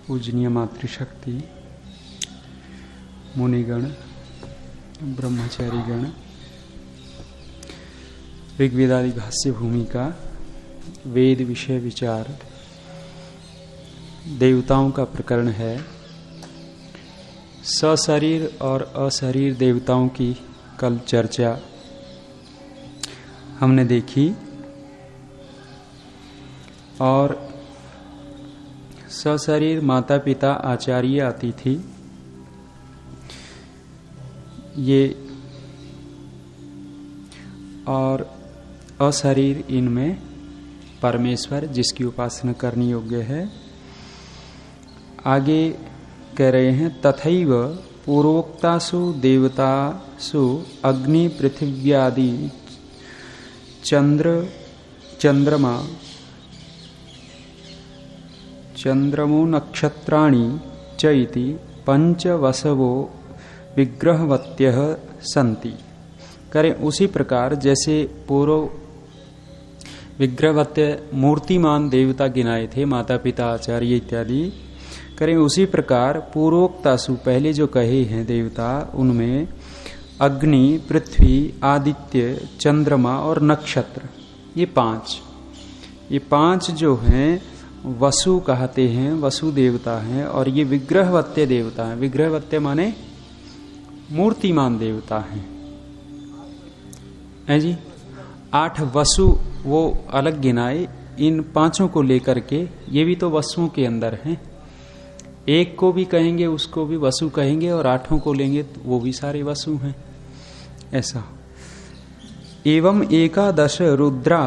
पूजनीय मातृशक्ति, मुनिगण, ब्रह्मचारीगण, ऋग्वेदादि भाष्य भूमिका, वेद विषय विचार, देवताओं का प्रकरण है। सशरीर और अशरीर देवताओं की कल चर्चा हमने देखी और सशरीर माता पिता आचार्य अतिथि ये और अशरीर इनमें परमेश्वर जिसकी उपासना करनी योग्य है। आगे कह रहे हैं तथैव पूर्वोक्तासु देवतासु अग्नि पृथिव्यादि चंद्रमो नक्षत्राणि च इति पंचवसवो विग्रहवत्यः सन्ति। करें उसी प्रकार जैसे पूर्व विग्रहवत्य मूर्तिमान देवता गिनाए थे, माता पिता आचार्य इत्यादि, करें उसी प्रकार पूर्वोक्तासु पहले जो कहे हैं देवता उनमें अग्नि, पृथ्वी, आदित्य, चंद्रमा और नक्षत्र, ये पांच जो हैं वसु कहते हैं, वसु देवता हैं। और ये विग्रहवत्य देवता हैं। विग्रहवत्य माने मूर्तिमान देवता हैं जी। 8 वसु वो अलग गिनाए, इन पांचों को लेकर के ये भी तो वसुओं के अंदर हैं। एक को भी कहेंगे उसको भी वसु कहेंगे और 8 को लेंगे तो वो भी सारे वसु हैं, ऐसा। एवं 11 रुद्रा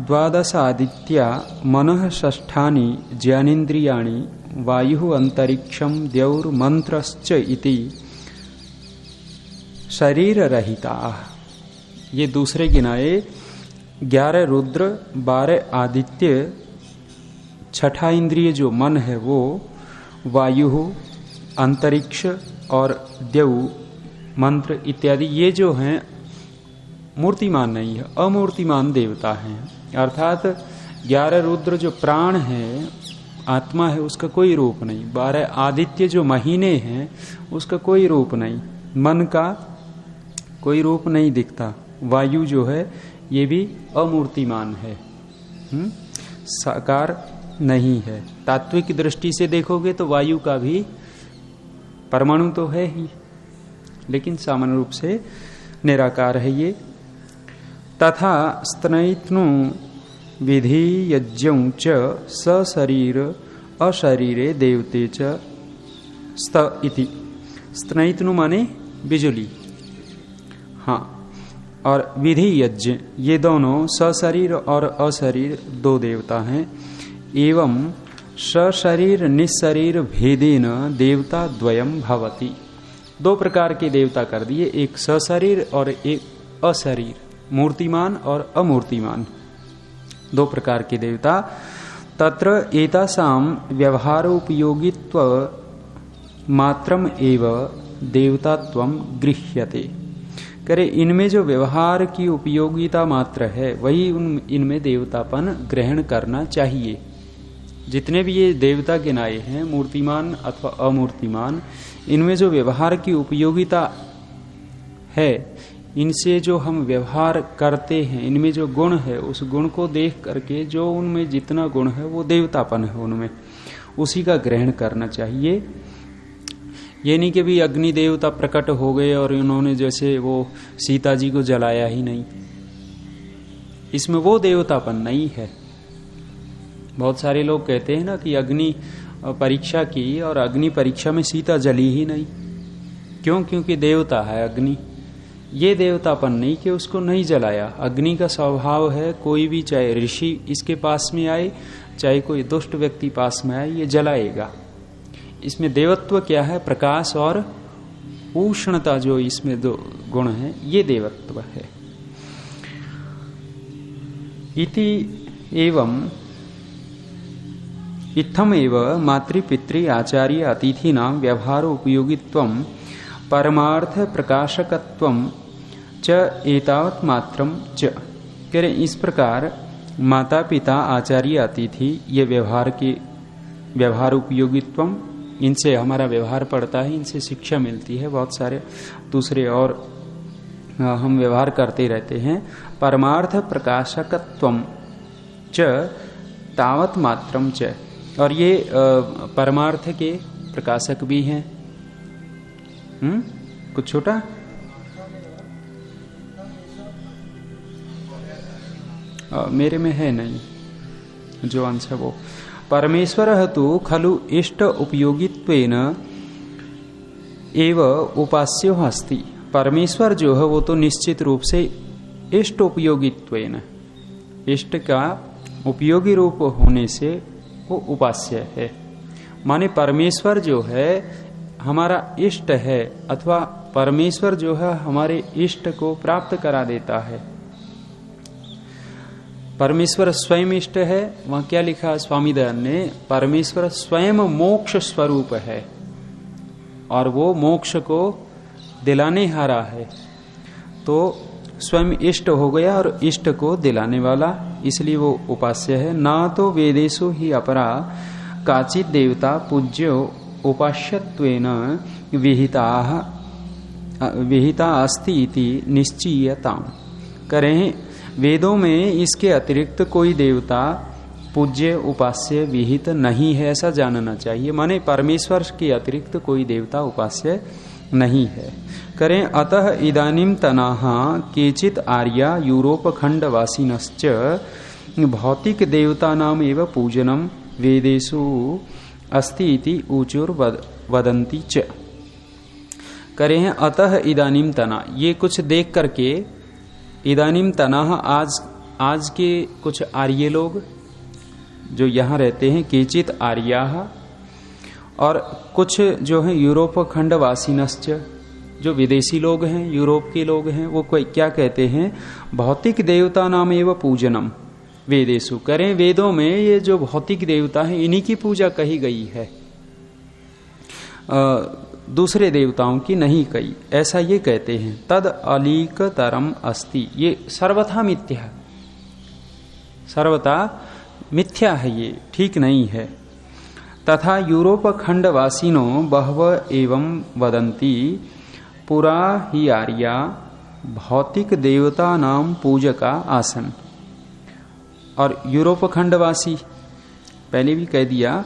12 आदित्या मनः षष्ठानि ज्ञानेन्द्रियाणि वायु अंतरिक्षम द्यौर मंत्रश्च इति शरीर रहिता। ये दूसरे गिनाए 11 रुद्र, 12 आदित्य, छठा इंद्रिय जो मन है वो वायु, अंतरिक्ष और द्यौ मंत्र इत्यादि, ये जो हैं मूर्तिमान नहीं है, अमूर्तिमान देवता हैं। अर्थात 11 रुद्र जो प्राण है, आत्मा है, उसका कोई रूप नहीं। 12 आदित्य जो महीने हैं उसका कोई रूप नहीं, मन का कोई रूप नहीं दिखता। वायु जो है ये भी अमूर्तिमान है, साकार नहीं है। तात्विक दृष्टि से देखोगे तो वायु का भी परमाणु तो है ही, लेकिन सामान्य रूप से निराकार है ये। तथा स्तनयित्नु विधि यज्ञं च सशरीर अशरीरे देवते च स्त इति। स्तनयित्नु माने बिजुली, हाँ, और विधि यज्ञ ये दोनों सशरीर और अशरीर 2 देवता हैं। एवं सशरीर निशरीर भेदेन देवता द्वयम भवति। 2 प्रकार के देवता कर दिए, एक सशरीर और एक अशरीर, मूर्तिमान और अमूर्तिमान, 2 प्रकार के देवता। तत्र एतासाम व्यवहारोपयोगित्व मात्रम एव देवतात्वम गृह्यते। करे इनमें जो व्यवहार की उपयोगिता मात्र है वही इनमें देवतापन ग्रहण करना चाहिए। जितने भी ये देवता गिनाए हैं, मूर्तिमान अथवा अमूर्तिमान, इनमें जो व्यवहार की उपयोगिता है, इनसे जो हम व्यवहार करते हैं, इनमें जो गुण है उस गुण को देख करके जो उनमें जितना गुण है वो देवतापन है उनमें, उसी का ग्रहण करना चाहिए। ये नहीं कि भी अग्नि देवता प्रकट हो गए और इन्होंने जैसे वो सीता जी को जलाया ही नहीं, इसमें वो देवतापन नहीं है। बहुत सारे लोग कहते हैं ना कि अग्नि परीक्षा की और अग्नि परीक्षा में सीता जली ही नहीं। क्यों? क्योंकि देवता है अग्नि। ये देवतापन नहीं कि उसको नहीं जलाया। अग्नि का स्वभाव है, कोई भी चाहे ऋषि इसके पास में आए, चाहे कोई दुष्ट व्यक्ति पास में आए, ये जलाएगा। इसमें देवत्व क्या है? प्रकाश और उष्णता, जो इसमें 2 गुण हैं, ये देवत्व है। इति एवं इत्थम एव मातृपितृ आचार्य अतिथीनां व्यवहार उपयोगित्वं परमार्थ प्रकाशकत्वं च एतावत् मात्रम च। कह रहे इस प्रकार माता पिता आचार्य अतिथि ये व्यवहार उपयोगित्वम इनसे हमारा व्यवहार पड़ता है, इनसे शिक्षा मिलती है, बहुत सारे दूसरे और हम व्यवहार करते रहते हैं। परमार्थ प्रकाशकत्वम च तावत मात्रम च, और ये परमार्थ के प्रकाशक भी हैं। कुछ छोटा मेरे में है नहीं जो अंश है वो। परमेश्वर तो खलु इष्ट उपयोगित्वेन एव उपास्यो अस्ति। परमेश्वर जो है वो तो निश्चित रूप से इष्ट उपयोगित्वेन, इष्ट का उपयोगी रूप होने से वो उपास्य है। माने परमेश्वर जो है हमारा इष्ट है, अथवा परमेश्वर जो है हमारे इष्ट को प्राप्त करा देता है। परमेश्वर स्वयं इष्ट है, वहां क्या लिखा स्वामी दयानंद ने, परमेश्वर स्वयं मोक्ष स्वरूप है और वो मोक्ष को दिलाने हारा है, तो स्वयं इष्ट हो गया और इष्ट को दिलाने वाला, इसलिए वो उपास्य है। ना तो वेदेषु ही अपरा काचित देवता पूज्यो उपास्यत्वेन विहिता अस्ति इति निश्चयताम्। करें वेदों में इसके अतिरिक्त कोई देवता पूज्य उपास्य विहित नहीं है, ऐसा जानना चाहिए। माने परमेश्वर के अतिरिक्त कोई देवता उपास्य नहीं है। करें अतः इदानीम तनाह केचित आर्या यूरोप खंड वासिनश्च भौतिक देवता नाम एवं पूजनम वेदेषु अस्ति इति ऊचुर वदन्ति च। करें अतः इदानीम तना, ये कुछ देख करके इदानीम तनाह, आज के कुछ आर्य लोग जो यहाँ रहते हैं, केचित आर्या, और कुछ जो है यूरोप खंड वासिनश्च, जो विदेशी लोग हैं, यूरोप के लोग हैं, वो कोई क्या कहते हैं, भौतिक देवता नाम एवं पूजनम वेदेषु। करें वेदों में ये जो भौतिक देवता है इन्हीं की पूजा कही गई है, दूसरे देवताओं की नहीं कही, ऐसा ये कहते हैं। तद अलीक तरम अस्ति, ये सर्वथा मिथ्या, सर्वथा मिथ्या है, ये ठीक नहीं है। तथा यूरोप खंड वासिनो बहव एवं वदंती पुरा ही आर्या भौतिक देवता नाम पूजका आसन। और यूरोप खंडवासी, पहले भी कह दिया,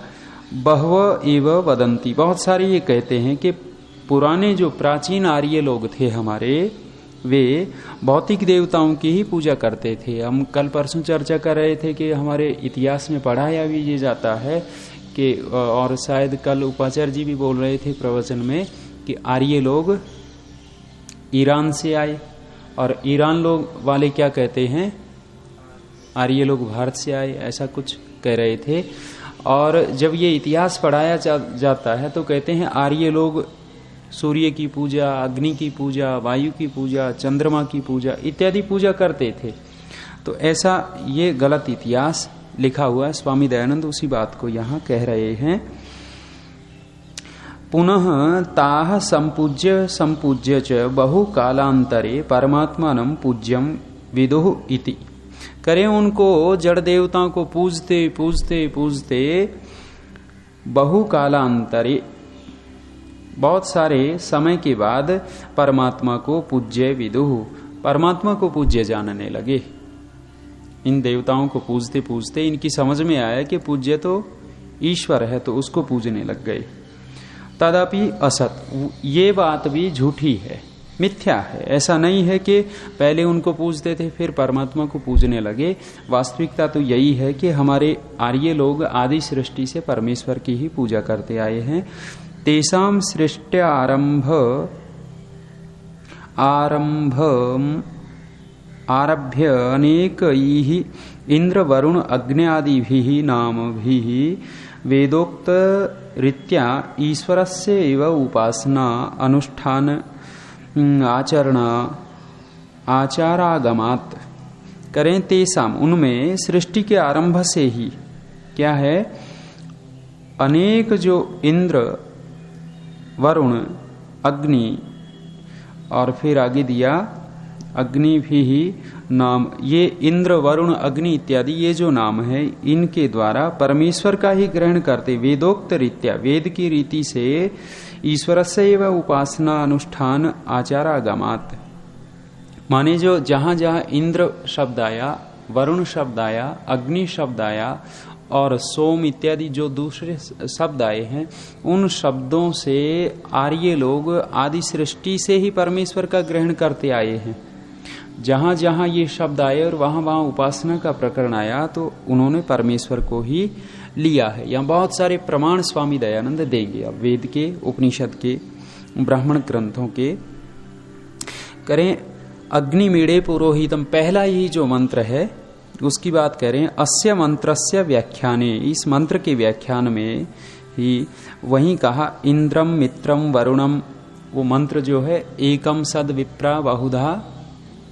बहव एवं वदंती, बहुत सारे ये कहते हैं कि पुराने जो प्राचीन आर्य लोग थे हमारे, वे भौतिक देवताओं की ही पूजा करते थे। हम कल परसों चर्चा कर रहे थे कि हमारे इतिहास में पढ़ाया भी ये जाता है कि, और शायद कल उपाचार्य जी भी बोल रहे थे प्रवचन में, कि आर्य लोग ईरान से आए, और ईरान लोग वाले क्या कहते हैं, आर्य लोग भारत से आए, ऐसा कुछ कह रहे थे। और जब ये इतिहास पढ़ाया जाता है तो कहते हैं आर्य लोग सूर्य की पूजा, अग्नि की पूजा, वायु की पूजा, चंद्रमा की पूजा इत्यादि पूजा करते थे। तो ऐसा ये गलत इतिहास लिखा हुआ है। स्वामी दयानंद उसी बात को यहाँ कह रहे हैं। पुनः ताह संपूज्य च बहु कालांतरे परमात्मानं पूज्यम विदुः इति। करें उनको जड़ देवताओं को पूजते पूजते पूजते बहु कालांतरे, बहुत सारे समय के बाद परमात्मा को पूज्य विदुः, परमात्मा को पूज्य जानने लगे। इन देवताओं को पूजते पूजते इनकी समझ में आया कि पूज्य तो ईश्वर है, तो उसको पूजने लग गए। तदापि असत, ये बात भी झूठी है, मिथ्या है। ऐसा नहीं है कि पहले उनको पूजते थे फिर परमात्मा को पूजने लगे। वास्तविकता तो यही है कि हमारे आर्य लोग आदि सृष्टि से परमेश्वर की ही पूजा करते आए हैं। तेषां सृष्टि आरभ्य अनेकैः इंद्र वरुण अग्न्यादिभिः नामभिः वेदोक्त रीत्या ईश्वरस्य एव उपासना अनुष्ठान आचारागमात। करें तेसाम, उनमें सृष्टि के आरंभ से ही क्या है, अनेक जो इंद्र वरुण अग्नि और फिर आगे दिया अग्नि भी नाम, ये इंद्र वरुण अग्नि इत्यादि ये जो नाम है इनके द्वारा परमेश्वर का ही ग्रहण करते वेदोक्त रीत्या, वेद की रीति से ईश्वर से एवं उपासना अनुष्ठान आचारागमात, माने जो जहां जहां इंद्र शब्द आया, वरुण शब्द आया, अग्नि शब्द आया और सोम इत्यादि जो दूसरे शब्द आए हैं, उन शब्दों से आर्य लोग आदि सृष्टि से ही परमेश्वर का ग्रहण करते आए हैं। जहां जहां ये शब्द आए और वहां वहां उपासना का प्रकरण आया तो उन्होंने परमेश्वर को ही लिया है। यहाँ बहुत सारे प्रमाण स्वामी दयानंद देंगे, अब वेद के, उपनिषद के, ब्राह्मण ग्रंथों के। करें अग्निमीड़े पुरोहितम, पहला ही जो मंत्र है उसकी बात करें। अस्य मंत्रस्य व्याख्याने, इस मंत्र के व्याख्यान में ही वहीं कहा इंद्रम मित्रम वरुणम, वो मंत्र जो है एकम सद विप्रा बहुधा,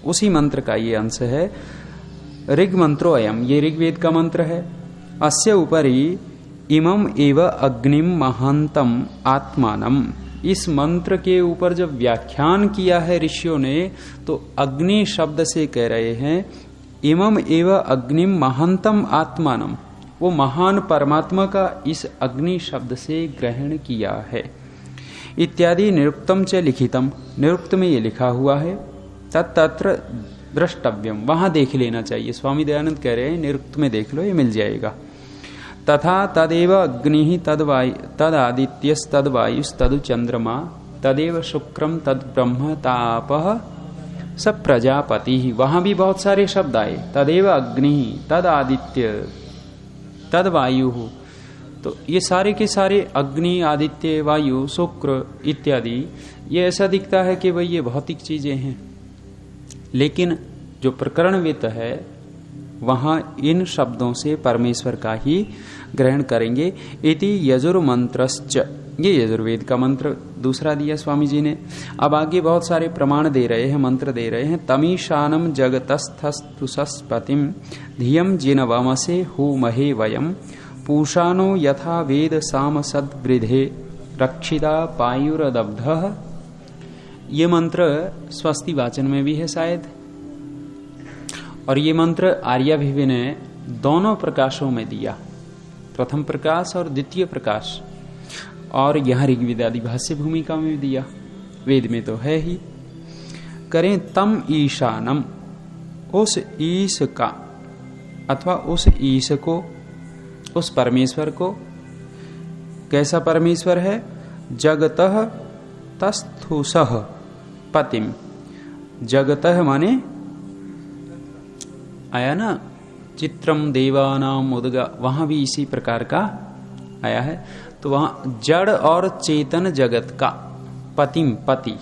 उसी मंत्र का ये अंश है। ऋग मंत्रो अयम, ये ऋग्वेद का मंत्र है। अस्य उपरि इमम एव अग्निम महांतम आत्मानम, इस मंत्र के ऊपर जब व्याख्यान किया है ऋषियों ने तो अग्नि शब्द से कह रहे हैं इमम एव अग्निम महांतम आत्मानम, वो महान परमात्मा का इस अग्नि शब्द से ग्रहण किया है। इत्यादि निरुक्तम च लिखितम, निरुक्त में ये लिखा हुआ है। तत्र द्रष्टव्यम, वहां देख लेना चाहिए। स्वामी दयानंद कह रहे हैं निरुक्त में देख लो, ये मिल जाएगा। तथा तदेव अग्नि तद आदित्यस तद वायुस तद चंद्रमा तदेव शुक्रम तद ब्रह्म तापः स प्रजापति, वहां भी बहुत सारे शब्द आए। तदेव अग्नि तद आदित्य तद वायु, तो ये सारे के सारे अग्नि, आदित्य, वायु, शुक्र इत्यादि, ये ऐसा दिखता है कि भाई ये भौतिक चीजें हैं, लेकिन जो प्रकरणवित है वहां इन शब्दों से परमेश्वर का ही ग्रहण करेंगे। इति यजुर्मंत्रश्च, ये यजुर्वेद का मंत्र दूसरा दिया स्वामी जी ने। अब आगे बहुत सारे प्रमाण दे रहे हैं, मंत्र दे रहे हैं। तमीशानम जगतस्थस्तुषस्पतिम धियम जिनवमसे हुमहे वयम पूषानो यथा वेद साम सद्वृधे रक्षिता पायुरदब्धः, ये मंत्र स्वस्ति वाचन में भी है शायद, और ये मंत्र आर्याभिवी ने दोनों प्रकाशों में दिया, प्रथम प्रकाश और द्वितीय प्रकाश, और यहां ऋग्वेद आदि भाष्य भूमिका में भी दिया, वेद में तो है ही। करें तम ईशानम, उस ईश का अथवा उस ईश को, उस परमेश्वर को, कैसा परमेश्वर है? जगतः तस्थुसः पतिम, जगतः माने आया ना चित्रम देवानाम उदगा, वहां भी इसी प्रकार का आया है। तो वहां जड़ और चेतन जगत का पतिम, पति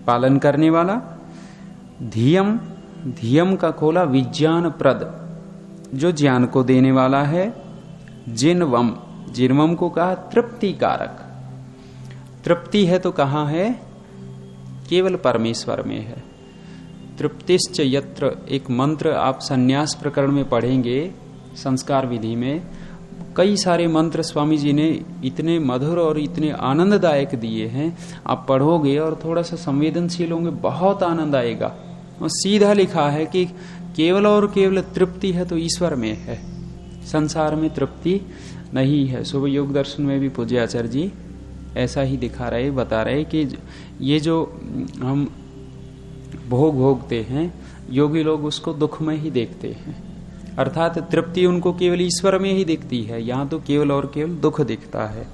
पालन करने वाला, धियम, धियम का खोला विज्ञान प्रद, जो ज्ञान को देने वाला है, जिनवम, जिनवम को कहा तृप्ति कारक, तृप्ति है तो कहां है? केवल परमेश्वर में है। तृप्तिश्च यत्र, एक मंत्र आप संन्यास प्रकरण में पढ़ेंगे, संस्कार विधि में कई सारे मंत्र स्वामी जी ने इतने मधुर और इतने आनंददायक दिए हैं, आप पढ़ोगे और थोड़ा सा संवेदनशील होंगे, बहुत आनंद आएगा। और सीधा लिखा है कि केवल और केवल तृप्ति है तो ईश्वर में है, संसार में तृप्ति नहीं है। सुबह योग दर्शन में भी पूज्य आचार्य जी ऐसा ही दिखा रहे, बता रहे कि ये जो हम भोग भोगते हैं, योगी लोग उसको दुख में ही देखते हैं, अर्थात तृप्ति उनको केवल ईश्वर में ही दिखती है, यहां तो केवल और केवल दुख दिखता है।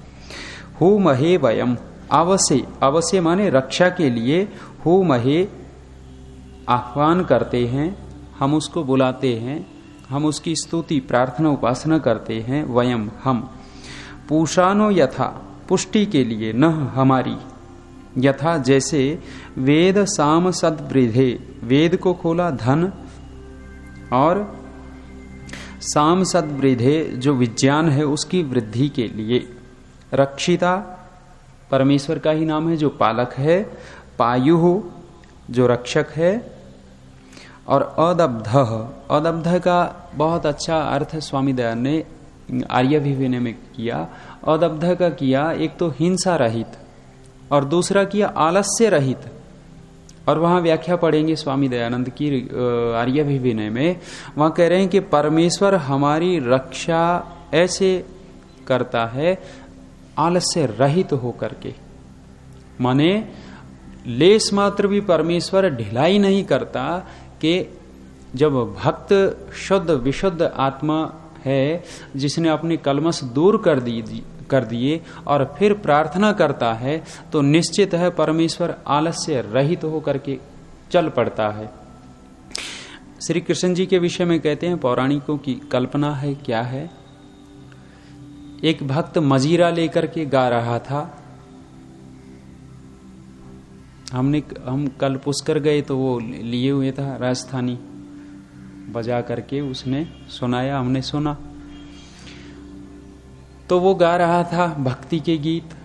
हु महे वयम, अवश्य, अवश्य माने रक्षा के लिए, हु महे आह्वान करते हैं, हम उसको बुलाते हैं, हम उसकी स्तुति प्रार्थना उपासना करते हैं। वयम, हम, पूषानो यथा, पुष्टि के लिए, न हमारी, यथा जैसे, वेद साम सद्वृधे, वेद को खोला धन, और साम सद्वृधे जो विज्ञान है उसकी वृद्धि के लिए, रक्षिता परमेश्वर का ही नाम है जो पालक है, पायु जो रक्षक है, और अदब्ध, अदब्ध का बहुत अच्छा अर्थ स्वामी दयानंद ने आर्याभिविनय में किया। अदब्ध का किया एक तो हिंसा रहित और दूसरा किया आलस्य रहित। और वहां व्याख्या पढ़ेंगे स्वामी दयानंद की आर्याभिविनय में। वहां कह रहे हैं कि परमेश्वर हमारी रक्षा ऐसे करता है आलस्य रहित होकर के, माने लेस मात्र भी परमेश्वर ढिलाई नहीं करता कि जब भक्त शुद्ध विशुद्ध आत्मा है जिसने अपने कलमश दूर कर दिए और फिर प्रार्थना करता है तो निश्चित है परमेश्वर आलस्य रहित होकर के चल पड़ता है। श्री कृष्ण जी के विषय में कहते हैं पौराणिकों की कल्पना है, क्या है, एक भक्त मजीरा लेकर के गा रहा था। हम कल पुष्कर गए तो वो लिए हुए था राजस्थानी, बजा करके उसने सुनाया, हमने सुना। तो वो गा रहा था भक्ति के गीत,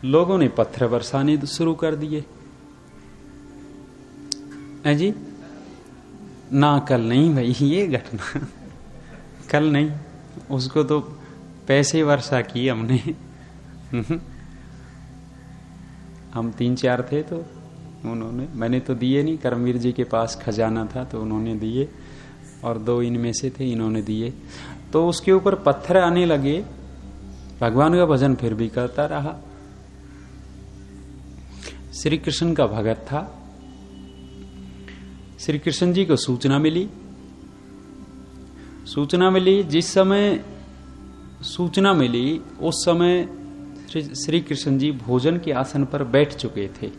लोगों ने पत्थर बरसाने शुरू कर दिए। जी ना, कल नहीं भाई ये घटना, कल नहीं, उसको तो पैसे वर्षा की हमने। हम 3-4 थे तो उन्होंने, मैंने तो दिए नहीं, करमवीर जी के पास खजाना था तो उन्होंने दिए, और 2 इनमें से थे, इन्होंने दिए। तो उसके ऊपर पत्थर आने लगे, भगवान का भजन फिर भी करता रहा। श्री कृष्ण का भगत था, श्री कृष्ण जी को सूचना मिली। जिस समय सूचना मिली उस समय श्री कृष्ण जी भोजन के आसन पर बैठ चुके थे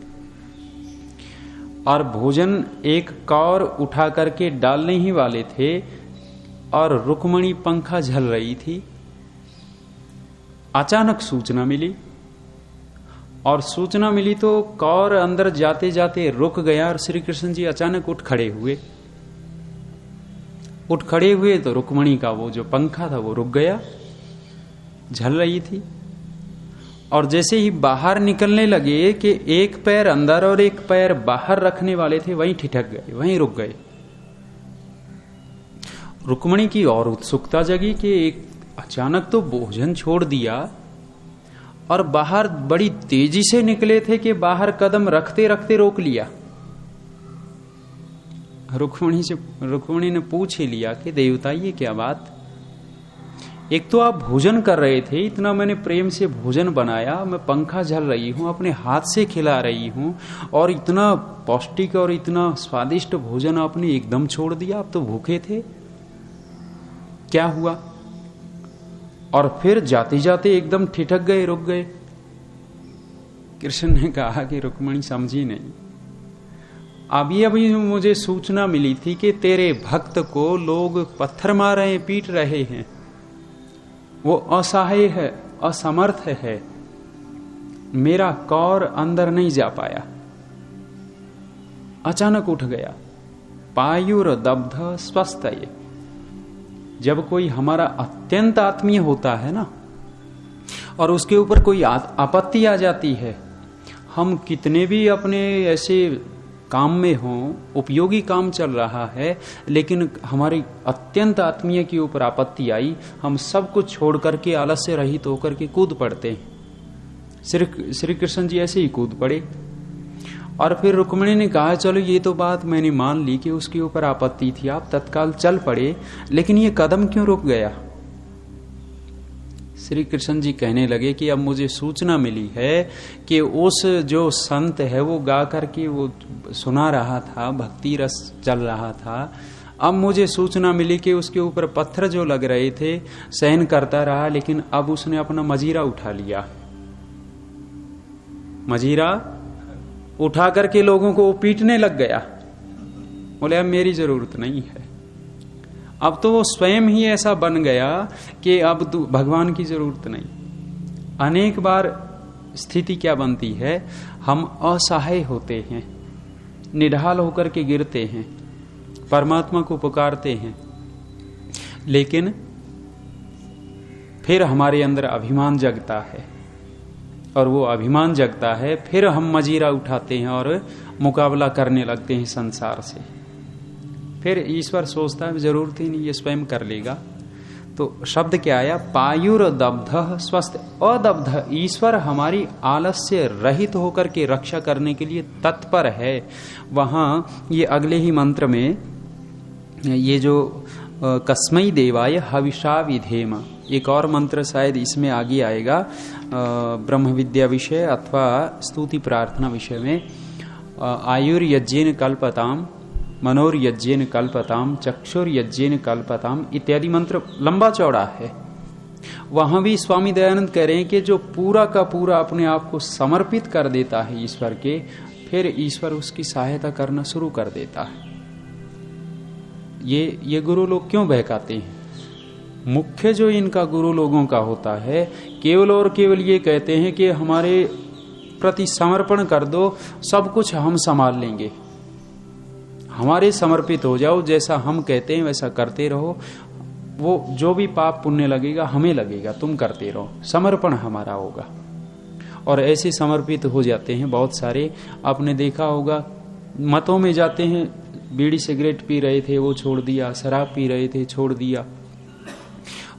और भोजन एक कौर उठा करके डालने ही वाले थे और रुक्मणी पंखा झल रही थी। अचानक सूचना मिली, और सूचना मिली तो कौर अंदर जाते जाते रुक गया और श्री कृष्ण जी अचानक उठ खड़े हुए तो रुक्मणी का वो जो पंखा था वो रुक गया, झल रही थी। और जैसे ही बाहर निकलने लगे कि एक पैर अंदर और एक पैर बाहर रखने वाले थे, वहीं ठिठक गए, वहीं रुक गए। रुक्मणी की और उत्सुकता जगी कि एक अचानक तो भोजन छोड़ दिया और बाहर बड़ी तेजी से निकले थे कि बाहर कदम रखते रखते रोक लिया। रुक्मणी ने पूछ ही लिया कि देवता ये क्या बात, एक तो आप भोजन कर रहे थे, इतना मैंने प्रेम से भोजन बनाया, मैं पंखा झल रही हूं, अपने हाथ से खिला रही हूं, और इतना पौष्टिक और इतना स्वादिष्ट भोजन आपने एकदम छोड़ दिया, आप तो भूखे थे, क्या हुआ? और फिर जाते जाते एकदम ठिठक गए, रुक गए। कृष्ण ने कहा कि रुक्मणी समझी नहीं, अभी मुझे सूचना मिली थी कि तेरे भक्त को लोग पत्थर मार रहे हैं, पीट रहे हैं, वो असहाय है, असमर्थ है, मेरा कौर अंदर नहीं जा पाया, अचानक उठ गया। पायुर दब्ध स्वस्थये, जब कोई हमारा अत्यंत आत्मीय होता है ना और उसके ऊपर कोई आपत्ति आ जाती है, हम कितने भी अपने ऐसे काम में हों, उपयोगी काम चल रहा है, लेकिन हमारी अत्यंत आत्मीय के ऊपर आपत्ति आई, हम सब कुछ छोड़ करके आलस्य रहित होकर के कूद पड़ते हैं। श्री कृष्ण जी ऐसे ही कूद पड़े। और फिर रुक्मिणी ने कहा चलो ये तो बात मैंने मान ली कि उसके ऊपर आपत्ति थी, आप तत्काल चल पड़े, लेकिन ये कदम क्यों रुक गया? श्री कृष्ण जी कहने लगे कि अब मुझे सूचना मिली है कि उस जो संत है वो गा करके वो सुना रहा था, भक्ति रस चल रहा था, अब मुझे सूचना मिली कि उसके ऊपर पत्थर जो लग रहे थे सहन करता रहा, लेकिन अब उसने अपना मजीरा उठा लिया, मजीरा उठा करके लोगों को पीटने लग गया। बोले अब मेरी जरूरत नहीं है, अब तो वो स्वयं ही ऐसा बन गया कि अब भगवान की जरूरत नहीं। अनेक बार स्थिति क्या बनती है, हम असहाय होते हैं, निढाल होकर के गिरते हैं, परमात्मा को पुकारते हैं, लेकिन फिर हमारे अंदर अभिमान जगता है, और वो अभिमान जगता है, फिर हम मजीरा उठाते हैं और मुकाबला करने लगते हैं संसार से। फिर ईश्वर सोचता है जरूरत ही नहीं, ये स्वयं कर लेगा। तो शब्द क्या आया? पायुर्दब्ध स्वस्थ। अदब्ध, ईश्वर हमारी आलस्य रहित होकर के रक्षा करने के लिए तत्पर है। वहां ये अगले ही मंत्र में ये जो कस्मै देवाय हविषा विधेम, एक और मंत्र शायद इसमें आगे आएगा ब्रह्म विद्या विषय अथवा स्तुति प्रार्थना विषय में। आयुर्यज्ञेन कल्पताम, मनोर्यज्ञेन कल्पताम, चक्षुर्यज्ञेन कल्पताम इत्यादि मंत्र लंबा चौड़ा है। वहां भी स्वामी दयानंद कह रहे हैं कि जो पूरा का पूरा अपने आप को समर्पित कर देता है ईश्वर के, फिर ईश्वर उसकी सहायता करना शुरू कर देता है। ये गुरु लोग क्यों बहकाते हैं? मुख्य जो इनका गुरु लोगों का होता है, केवल और केवल ये कहते हैं कि हमारे प्रति समर्पण कर दो, सब कुछ हम संभाल लेंगे, हमारे समर्पित हो जाओ, जैसा हम कहते हैं वैसा करते रहो, वो जो भी पाप पुण्य लगेगा हमें लगेगा, तुम करते रहो, समर्पण हमारा होगा। और ऐसे समर्पित हो जाते हैं बहुत सारे। आपने देखा होगा मतों में जाते हैं, बीड़ी सिगरेट पी रहे थे वो छोड़ दिया, शराब पी रहे थे छोड़ दिया,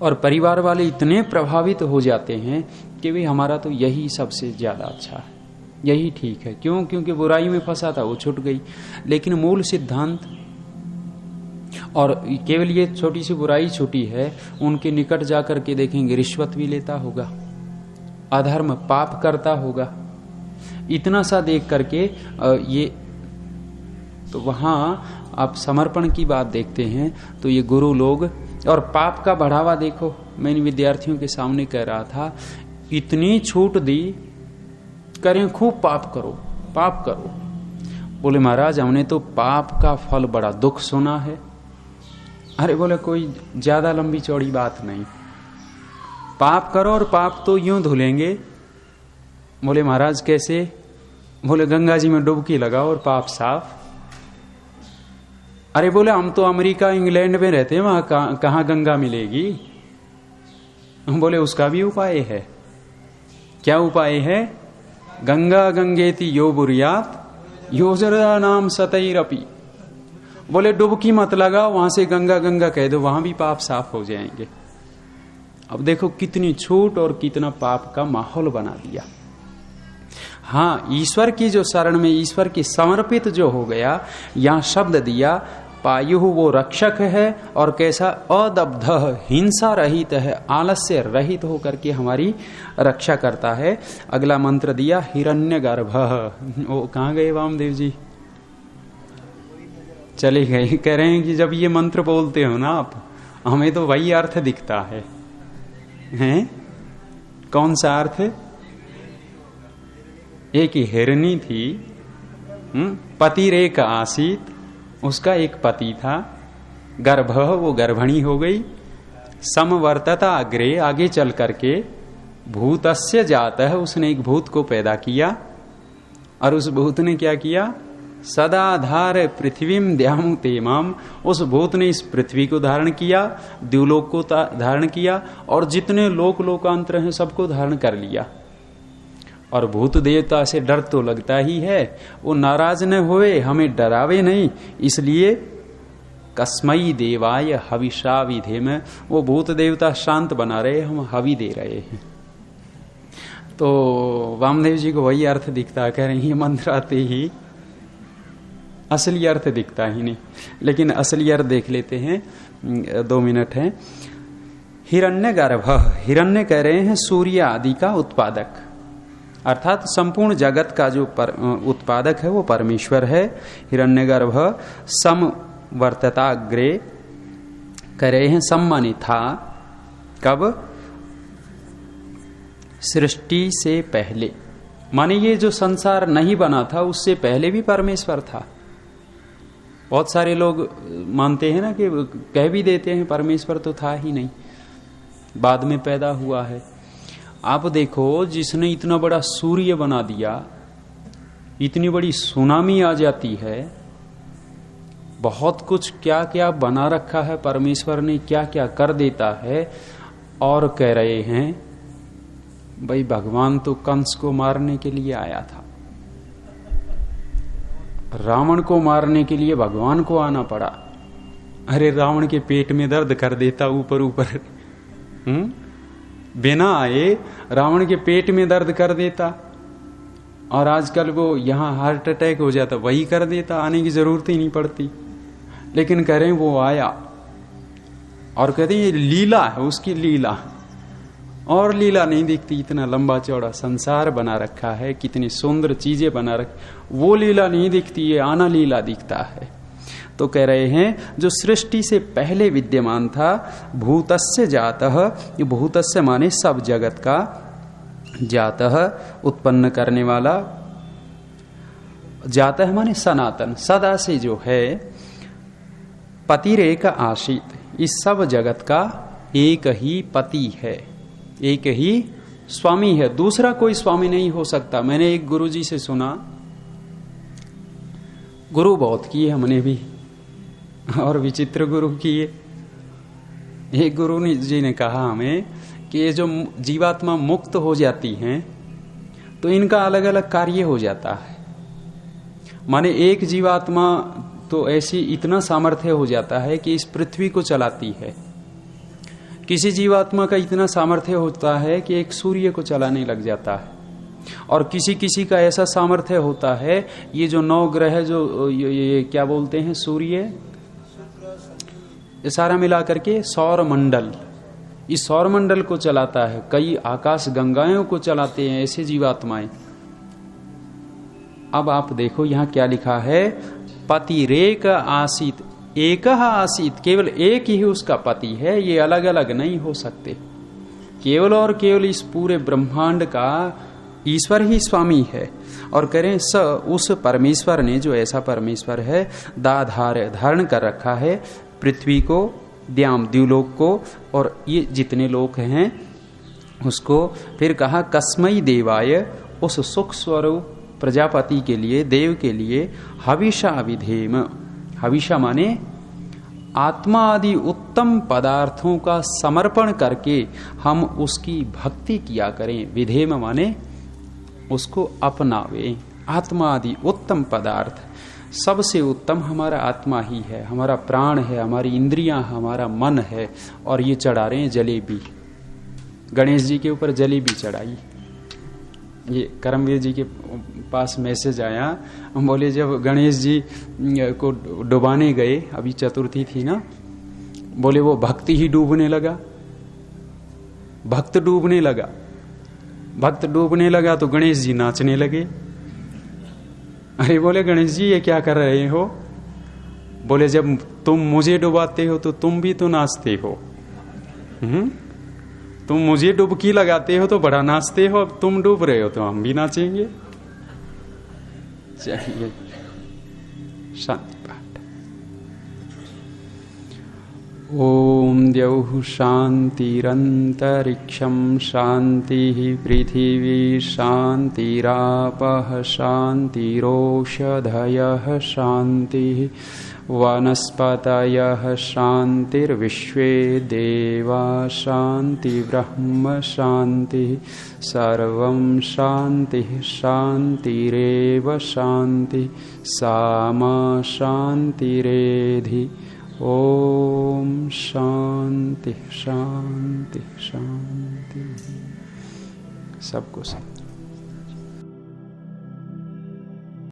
और परिवार वाले इतने प्रभावित हो जाते हैं कि भी हमारा तो यही सबसे ज्यादा अच्छा है, यही ठीक है। क्यों? क्योंकि बुराई में फंसा था वो छूट गई। लेकिन मूल सिद्धांत, और केवल ये छोटी सी बुराई छूटी है, उनके निकट जाकर के देखेंगे रिश्वत भी लेता होगा, अधर्म पाप करता होगा, इतना सा देख करके ये तो वहां आप समर्पण की बात देखते हैं तो ये गुरु लोग। और पाप का बढ़ावा देखो, मैं इन विद्यार्थियों के सामने कह रहा था, इतनी छूट दी, करें खूब पाप करो, पाप करो। बोले महाराज हमने तो पाप का फल बड़ा दुख सुना है। अरे बोले कोई ज्यादा लंबी चौड़ी बात नहीं, पाप करो और पाप तो यूं धुलेंगे। बोले महाराज कैसे? बोले गंगा जी में डुबकी लगाओ और पाप साफ। अरे बोले हम तो अमेरिका इंग्लैंड में रहते हैं, वहां कहां गंगा मिलेगी? बोले उसका भी उपाय है। क्या उपाय है? गंगा गंगेति यो बुरियात योजरा नाम सतैरपि। बोले डुबकी मत लगाओ, वहां से गंगा गंगा कह दो, वहां भी पाप साफ हो जाएंगे। अब देखो कितनी छूट और कितना पाप का माहौल बना दिया। हाँ, ईश्वर की जो शरण में, ईश्वर की समर्पित जो हो गया, यहां शब्द दिया पायु, वो रक्षक है। और कैसा? अदब्ध, हिंसा रहित है, आलस्य रहित होकर के हमारी रक्षा करता है। अगला मंत्र दिया हिरण्यगर्भ। वो कहां गए वामदेव जी? चले गए। कह रहे हैं कि जब ये मंत्र बोलते हो ना आप, हमें तो वही अर्थ दिखता है। हैं? कौन सा अर्थ? एक हिरणी थी, पति रेक आसीत, उसका एक पति था, गर्भ, वो गर्भणी हो गई, समवर्तता अग्रे, आगे चल करके भूतस्य जात है, उसने एक भूत को पैदा किया। और उस भूत ने क्या किया? सदाधार पृथ्वीम द्यामु तेमाम, उस भूत ने इस पृथ्वी को धारण किया, द्युलोक को धारण किया, और जितने लोक लोकांतर हैं सबको धारण कर लिया। और भूत देवता से डर तो लगता ही है, वो नाराज न होए, हमें डरावे नहीं, इसलिए कस्मै देवाय हविषा विधेम, वो भूत देवता शांत बना रहे, हम हवि दे रहे हैं। तो वामदेव जी को वही अर्थ दिखता, कह रहे हैं मंत्र आते ही असली अर्थ दिखता ही नहीं। लेकिन असली अर्थ देख लेते हैं, 2 मिनट है। हिरण्यगर्भ, हिरण्य कह रहे हैं सूर्य आदि का उत्पादक, अर्थात संपूर्ण जगत का जो उत्पादक है वो परमेश्वर है। हिरण्यगर्भ समवर्तता अग्रे, कह रहे हैं सम्मानित था, कब? सृष्टि से पहले, माने ये जो संसार नहीं बना था उससे पहले भी परमेश्वर था। बहुत सारे लोग मानते हैं ना, कि कह भी देते हैं परमेश्वर तो था ही नहीं, बाद में पैदा हुआ है। आप देखो, जिसने इतना बड़ा सूर्य बना दिया, इतनी बड़ी सुनामी आ जाती है, बहुत कुछ क्या क्या बना रखा है परमेश्वर ने, क्या क्या कर देता है। और कह रहे हैं भाई भगवान तो कंस को मारने के लिए आया था, रावण को मारने के लिए भगवान को आना पड़ा। अरे रावण के पेट में दर्द कर देता ऊपर ऊपर, बिना आए रावण के पेट में दर्द कर देता, और आजकल वो यहां हार्ट अटैक हो जाता वही कर देता, आने की जरूरत ही नहीं पड़ती। लेकिन कह रहे हैं वो आया, और कहते हैं ये लीला है, उसकी लीला। और लीला नहीं दिखती, इतना लंबा चौड़ा संसार बना रखा है, कितनी सुंदर चीजें बना रखी, वो लीला नहीं दिखती है, आना लीला दिखता है। तो कह रहे हैं जो सृष्टि से पहले विद्यमान था, भूतस्य जातः, ये भूतस्य माने सब जगत का, जातः उत्पन्न करने वाला, जातः माने सनातन, सदा से जो है, पतिरेक आशित, इस सब जगत का एक ही पति है, एक ही स्वामी है, दूसरा कोई स्वामी नहीं हो सकता। मैंने एक गुरुजी से सुना, गुरु बहुत किए हमने भी, और विचित्र गुरु किए। एक गुरु जी ने कहा हमें कि ये जो जीवात्मा मुक्त हो जाती हैं तो इनका अलग अलग कार्य हो जाता है। माने एक जीवात्मा तो ऐसी इतना सामर्थ्य हो जाता है कि इस पृथ्वी को चलाती है, किसी जीवात्मा का इतना सामर्थ्य होता है कि एक सूर्य को चलाने लग जाता है, और किसी किसी का ऐसा सामर्थ्य होता है, ये जो 9 ग्रह जो ये क्या बोलते हैं, सूर्य, ये सारा मिला करके सौर मंडल, इस सौर मंडल को चलाता है, कई आकाश गंगाओं को चलाते हैं ऐसे जीवात्माएं। अब आप देखो यहां क्या लिखा है, पतिरेक आसीत, एक आसीत, केवल एक ही उसका पति है, ये अलग अलग नहीं हो सकते। केवल और केवल इस पूरे ब्रह्मांड का ईश्वर ही स्वामी है। और करें स उस परमेश्वर ने, जो ऐसा परमेश्वर है, धारण कर रखा है पृथ्वी को, द्याम द्युलोक को, और ये जितने लोक हैं उसको। फिर कहा कस्मई देवाय, उस सुख स्वरूप प्रजापति के लिए, देव के लिए, हविषा विधेम, हविषा माने आत्मा आदि उत्तम पदार्थों का समर्पण करके हम उसकी भक्ति किया करें। विधेम माने उसको अपनावे। आत्मा आदि उत्तम पदार्थ, सबसे उत्तम हमारा आत्मा ही है, हमारा प्राण है, हमारी इंद्रियां, हमारा मन है। और ये चढ़ा रहे हैं जलेबी, गणेश जी के ऊपर जलेबी चढ़ाई। ये करमवीर जी के पास मैसेज आया, हम बोले जब गणेश जी को डुबाने गए, अभी चतुर्थी थी ना, बोले वो भक्ति ही डूबने लगा, भक्त डूबने लगा, भक्त डूबने लगा तो गणेश जी नाचने लगे। अरे बोले गणेश जी ये क्या कर रहे हो? बोले जब तुम मुझे डुबाते हो तो तुम भी तो नाचते हो। तुम मुझे डुबकी लगाते हो तो बड़ा नाचते हो, अब तुम डूब रहे हो तो हम भी नाचेंगे। चलिए शांति पाठ। ओम द्यौः शान्तिरन्तरिक्षं शान्तिः पृथिवी शान्तिरापः शान्तिरोषधयः शान्तिः वनस्पतयः शान्तिर्विश्वे देवा शान्तिर्ब्रह्म शान्तिः सर्वं शान्तिः शान्तिरेव शान्तिः सामा शान्तिरेधि। ओम शांति शांति शांति। सबको सब